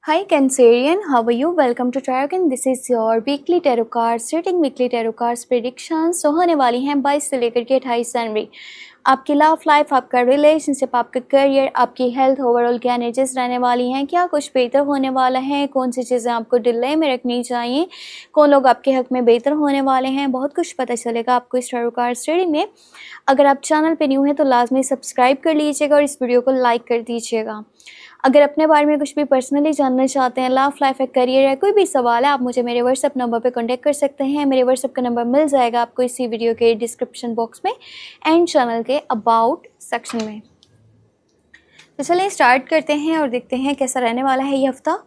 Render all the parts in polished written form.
Hi Cancerian, how are you? Welcome to Tarot and this is your weekly tarot cards reading. Weekly tarot cards predictions तो होने वाली हैं 22 से लेकर के 28 जनवरी। आपकी लव लाइफ, आपका रिलेशनशिप, आपका करियर, आपकी हेल्थ, ओवरऑल क्या एनर्जीज रहने वाली हैं, क्या कुछ बेहतर होने वाला है, कौन सी चीज़ें आपको डिले में रखनी चाहिए, कौन लोग आपके हक में बेहतर होने वाले हैं, बहुत कुछ पता चलेगा आपको इस टैरो कार्ड्स रीडिंग में। अगर आप चैनल पे न्यू हैं तो लाजमी सब्सक्राइब कर लीजिएगा और इस वीडियो को लाइक कर दीजिएगा। अगर अपने बारे में कुछ भी पर्सनली जानना चाहते हैं, लव लाइफ है, करियर है, कोई भी सवाल है, आप मुझे मेरे व्हाट्सएप नंबर पे कांटेक्ट कर सकते हैं। मेरे व्हाट्सएप का नंबर मिल जाएगा आपको इसी वीडियो के डिस्क्रिप्शन बॉक्स में एंड चैनल के अबाउट सेक्शन में। तो चलिए स्टार्ट करते हैं और देखते हैं कैसा रहने वाला है ये हफ्ता।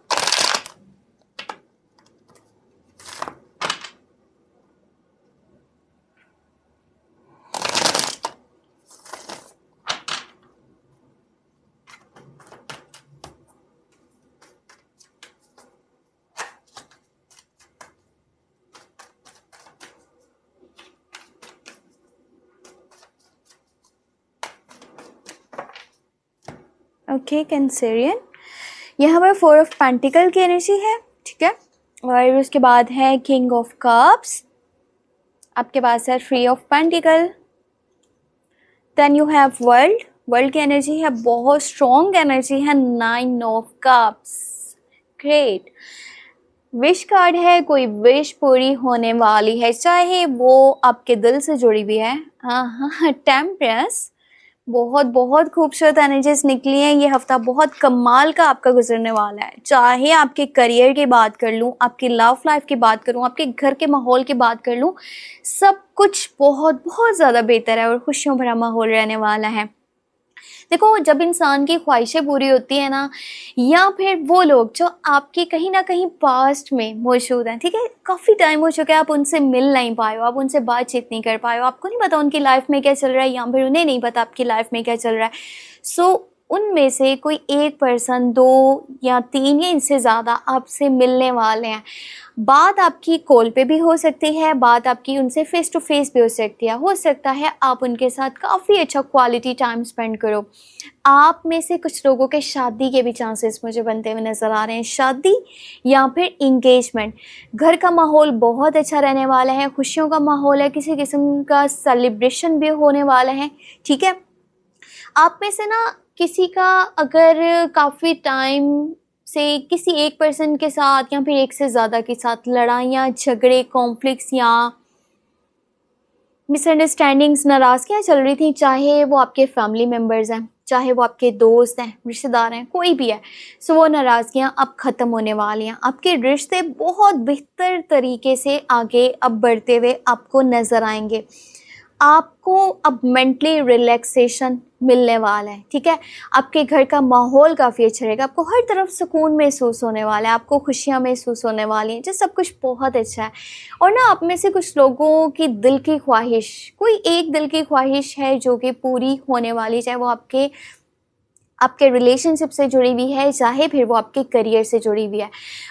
ओके कैंसेरियन, यहाँ पर 4 ऑफ पेंटिकल की एनर्जी है, ठीक है। और उसके बाद है किंग ऑफ कप्स, आपके पास है 3 of pentacle, then you have world की एनर्जी है, बहुत स्ट्रॉन्ग एनर्जी है, 9 of cups, great. Wish card है, कोई विश पूरी होने वाली है, चाहे वो आपके दिल से जुड़ी हुई है। हाँ, टेम्परेंस, बहुत बहुत खूबसूरत एनर्जीज निकली हैं। ये हफ्ता बहुत कमाल का आपका गुजरने वाला है। चाहे आपके करियर की बात कर लूँ, आपकी लव लाइफ की बात करूँ, आपके घर के माहौल की बात कर लूँ, सब कुछ बहुत बहुत ज़्यादा बेहतर है और खुशियों भरा माहौल रहने वाला है। देखो, जब इंसान की ख्वाहिशें पूरी होती है ना, या फिर वो लोग जो आपके कहीं ना कहीं पास्ट में मौजूद हैं, ठीक है, काफ़ी टाइम हो चुका है, आप उनसे मिल नहीं पाए हो, आप उनसे बातचीत नहीं कर पाए हो, आपको नहीं पता उनकी लाइफ में क्या चल रहा है, या फिर उन्हें नहीं पता आपकी लाइफ में क्या चल रहा है। सो उनमें से कोई एक पर्सन, 2 या 3 या इनसे ज़्यादा आपसे मिलने वाले हैं। बात आपकी कॉल पे भी हो सकती है, बात आपकी उनसे फेस टू फेस भी हो सकता है आप उनके साथ काफ़ी अच्छा क्वालिटी टाइम स्पेंड करो। आप में से कुछ लोगों के शादी के भी चांसेस मुझे बनते हुए नज़र आ रहे हैं, शादी या फिर इंगेजमेंट। घर का माहौल बहुत अच्छा रहने वाला है, खुशियों का माहौल है, किसी किस्म का सेलिब्रेशन भी होने वाला है, ठीक है। आप में से ना किसी का अगर काफ़ी टाइम से किसी एक पर्सन के साथ या फिर एक से ज़्यादा के साथ लड़ाइयाँ, झगड़े, कॉन्फ्लिक्ट्स या मिसअंडरस्टैंडिंग्स, नाराज़गियाँ चल रही थी, चाहे वो आपके फैमिली मेम्बर्स हैं, चाहे वो आपके दोस्त हैं, रिश्तेदार हैं, कोई भी है, सो वो नाराज़गियाँ अब ख़त्म होने वाली हैं। आपके रिश्ते बहुत बेहतर तरीके से आगे अब बढ़ते हुए आपको नज़र आएंगे। आपको अब मेंटली रिलैक्सेशन मिलने वाला है, ठीक है। आपके घर का माहौल काफ़ी अच्छा रहेगा, आपको हर तरफ सुकून महसूस होने वाला है, आपको खुशियाँ महसूस होने वाली हैं, जो सब कुछ बहुत अच्छा है। और ना, आप में से कुछ लोगों की दिल की ख्वाहिश, कोई एक दिल की ख्वाहिश है जो कि पूरी होने वाली, चाहे वो आपके आपके रिलेशनशिप से जुड़ी हुई है, चाहे फिर वो आपके करियर से जुड़ी हुई है।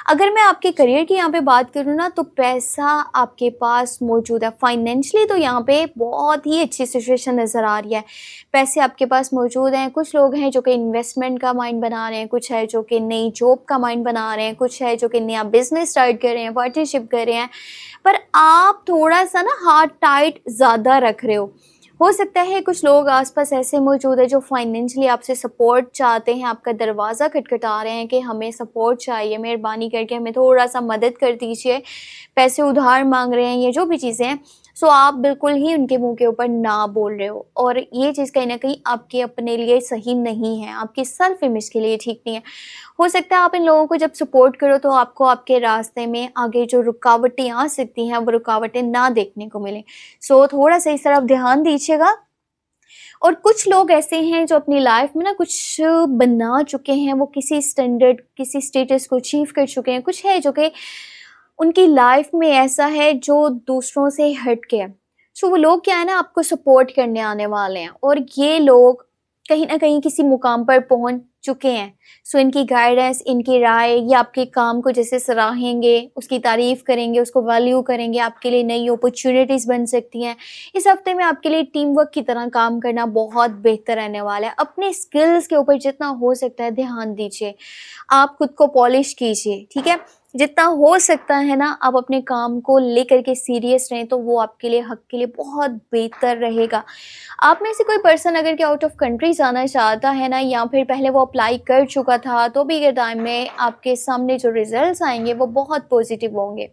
अगर मैं आपके करियर की यहाँ पे बात करूँ ना, तो पैसा आपके पास मौजूद है, फाइनेंशियली तो यहाँ पे बहुत ही अच्छी सिचुएशन नज़र आ रही है, पैसे आपके पास मौजूद हैं। कुछ लोग हैं जो कि इन्वेस्टमेंट का माइंड बना रहे हैं, कुछ है जो कि नई जॉब का माइंड बना रहे हैं, कुछ है जो कि नया बिजनेस स्टार्ट कर रहे हैं, पार्टनरशिप कर रहे हैं। पर आप थोड़ा सा ना हार्ट टाइट ज़्यादा रख रहे हो सकता है कुछ लोग आसपास ऐसे मौजूद है जो फाइनेंशियली आपसे सपोर्ट चाहते हैं, आपका दरवाज़ा खटखटा रहे हैं कि हमें सपोर्ट चाहिए, मेहरबानी करके हमें थोड़ा सा मदद कर दीजिए, पैसे उधार मांग रहे हैं, ये जो भी चीज़ें हैं। सो आप बिल्कुल ही उनके मुंह के ऊपर ना बोल रहे हो, और ये चीज़ कहीं ना कहीं आपके अपने लिए सही नहीं है, आपकी सेल्फ इमेज के लिए ठीक नहीं है। हो सकता है आप इन लोगों को जब सपोर्ट करो तो आपको आपके रास्ते में आगे जो रुकावटें आ सकती हैं वो रुकावटें ना देखने को मिलें। सो थोड़ा सा इस तरफ ध्यान दीजिएगा। और कुछ लोग ऐसे हैं जो अपनी लाइफ में ना कुछ बना चुके हैं, वो किसी स्टैंडर्ड, किसी स्टेटस को अचीव कर चुके हैं। कुछ है जो कि उनकी लाइफ में ऐसा है जो दूसरों से हट के है। सो वो लोग क्या है ना, आपको सपोर्ट करने आने वाले हैं, और ये लोग कहीं ना कहीं किसी मुकाम पर पहुंच चुके हैं। सो इनकी गाइडेंस, इनकी राय, ये आपके काम को जैसे सराहेंगे, उसकी तारीफ़ करेंगे, उसको वैल्यू करेंगे, आपके लिए नई अपॉर्चुनिटीज़ बन सकती हैं। इस हफ्ते में आपके लिए टीम वर्क की तरह काम करना बहुत बेहतर रहने वाला है। अपने स्किल्स के ऊपर जितना हो सकता है ध्यान दीजिए, आप खुद को पॉलिश कीजिए, ठीक है। जितना हो सकता है ना, आप अपने काम को लेकर के सीरियस रहें, तो वो आपके लिए, हक के लिए बहुत बेहतर रहेगा। आप में से कोई पर्सन अगर कि आउट ऑफ कंट्री जाना चाहता है ना, या फिर पहले वो अप्लाई कर चुका था, तो भी के टाइम में आपके सामने जो रिजल्ट्स आएंगे वो बहुत पॉजिटिव होंगे।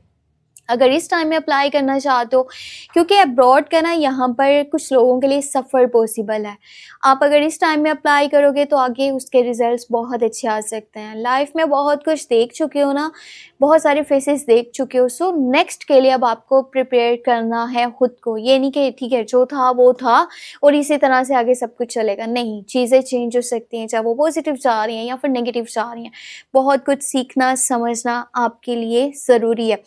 अगर इस टाइम में अप्लाई करना चाहते हो, क्योंकि अब्रॉड का ना यहाँ पर कुछ लोगों के लिए सफ़र पॉसिबल है। आप अगर इस टाइम में अप्लाई करोगे तो आगे उसके रिजल्ट्स बहुत अच्छे आ सकते हैं। लाइफ में बहुत कुछ देख चुके हो ना, बहुत सारे फेसेस देख चुके हो। सो नेक्स्ट के लिए अब आपको प्रिपेयर करना है खुद को। ये नहीं कि ठीक है जो था वो था और इसी तरह से आगे सब कुछ चलेगा, नहीं, चीज़ें चेंज हो सकती हैं, चाहे वो पॉजिटिव जा रही हैं या फिर नेगेटिव जा रही हैं। बहुत कुछ सीखना समझना आपके लिए ज़रूरी है।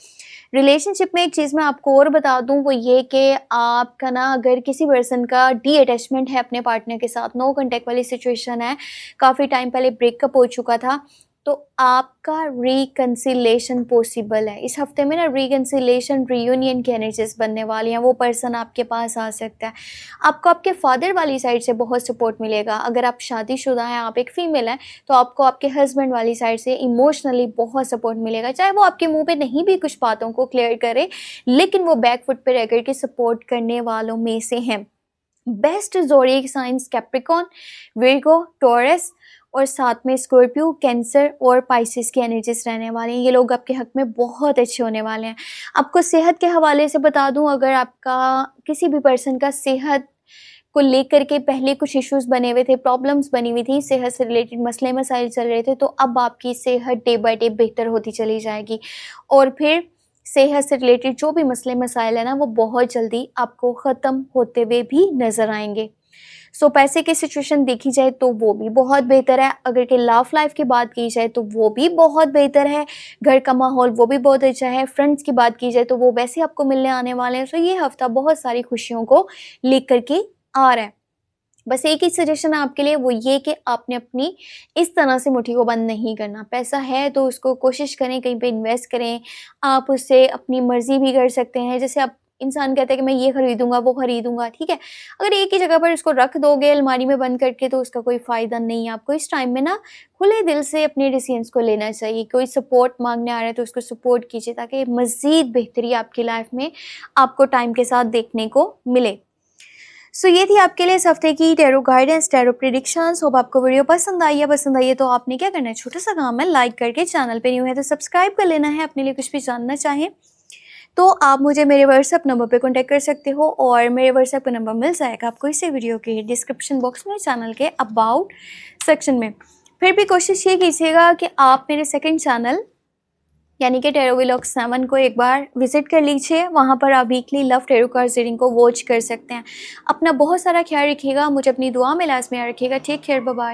रिलेशनशिप में एक चीज़ मैं आपको और बता दूं, वो ये कि आपका ना अगर किसी पर्सन का डी अटैचमेंट है अपने पार्टनर के साथ, नो कांटेक्ट वाली सिचुएशन है, काफ़ी टाइम पहले ब्रेकअप हो चुका था, तो आपका रिकन्सिलेशन पॉसिबल है। इस हफ्ते में ना रिकन्सिलेशन, रियूनियन की एनर्जीज बनने वाली हैं। वो पर्सन आपके पास आ सकता है। आपको आपके फादर वाली साइड से बहुत सपोर्ट मिलेगा। अगर आप शादीशुदा हैं, आप एक फ़ीमेल हैं, तो आपको आपके हस्बैंड वाली साइड से इमोशनली बहुत सपोर्ट मिलेगा। चाहे वो आपके मुंह पे नहीं भी कुछ बातों को क्लियर करे, लेकिन वो बैक फुट पे रह कर के सपोर्ट करने वालों में से हैं। Best zodiac science Capricorn, Virgo, taurus और साथ में स्कॉर्पियो, कैंसर और पाइसिस की एनर्जीज रहने वाली हैं। ये लोग आपके हक में बहुत अच्छे होने वाले हैं। आपको सेहत के हवाले से बता दूं, अगर आपका किसी भी पर्सन का सेहत को लेकर के पहले कुछ इश्यूज बने हुए थे, प्रॉब्लम्स बनी हुई थी, सेहत से रिलेटेड मसले मसाइल चल रहे थे, तो अब आपकी सेहत डे बाय डे बेहतर होती चली जाएगी। और फिर सेहत से रिलेटेड जो भी मसले मसाइल है ना, वो बहुत जल्दी आपको ख़त्म होते हुए भी नज़र आएंगे। सो पैसे की सिचुएशन देखी जाए तो वो भी बहुत बेहतर है। अगर कि लव लाइफ की बात की जाए तो वो भी बहुत बेहतर है। घर का माहौल वो भी बहुत अच्छा है। फ्रेंड्स की बात की जाए तो वो वैसे आपको मिलने आने वाले हैं। सो ये हफ्ता बहुत सारी खुशियों को लेकर के आ रहा है। बस एक ही सजेशन है आपके लिए, वो ये कि आपने अपनी इस तरह से मुट्ठी को बंद नहीं करना। पैसा है तो उसको कोशिश करें कहीं पे इन्वेस्ट करें। आप उससे अपनी मर्ज़ी भी कर सकते हैं। जैसे आप इंसान कहता है कि मैं ये खरीदूंगा वो खरीदूंगा, ठीक है। अगर एक ही जगह पर इसको रख दोगे अलमारी में बंद करके, तो उसका कोई फ़ायदा नहीं है। आपको इस टाइम में ना खुले दिल से अपने डिसीजंस को लेना चाहिए। कोई सपोर्ट मांगने आ रहा है तो उसको सपोर्ट कीजिए, ताकि मज़ीद बेहतरी आपकी लाइफ में आपको टाइम के साथ देखने को मिले। सो ये थी आपके लिए इस हफ्ते की tarot guidance, tarot predictions. Hope आपको वीडियो पसंद आई है। पसंद आई है तो आपने क्या करना है, छोटा सा काम है, लाइक करके, चैनल पे न्यू है तो सब्सक्राइब कर लेना है। अपने लिए कुछ भी जानना चाहें तो आप मुझे मेरे व्हाट्सएप नंबर पे कांटेक्ट कर सकते हो, और मेरे व्हाट्सएप का नंबर मिल जाएगा आपको इसी वीडियो के डिस्क्रिप्शन बॉक्स में, चैनल के अबाउट सेक्शन में। फिर भी कोशिश ये कीजिएगा कि आप मेरे सेकंड चैनल यानी कि टैरो व्लॉग्स 7 को एक बार विजिट कर लीजिए। वहाँ पर आप weekly love tarot cards reading को वॉच कर सकते हैं। अपना बहुत सारा ख्याल रखिएगा, मुझे अपनी दुआ में लाज़मी याद रखिएगा। Take care, bye bye.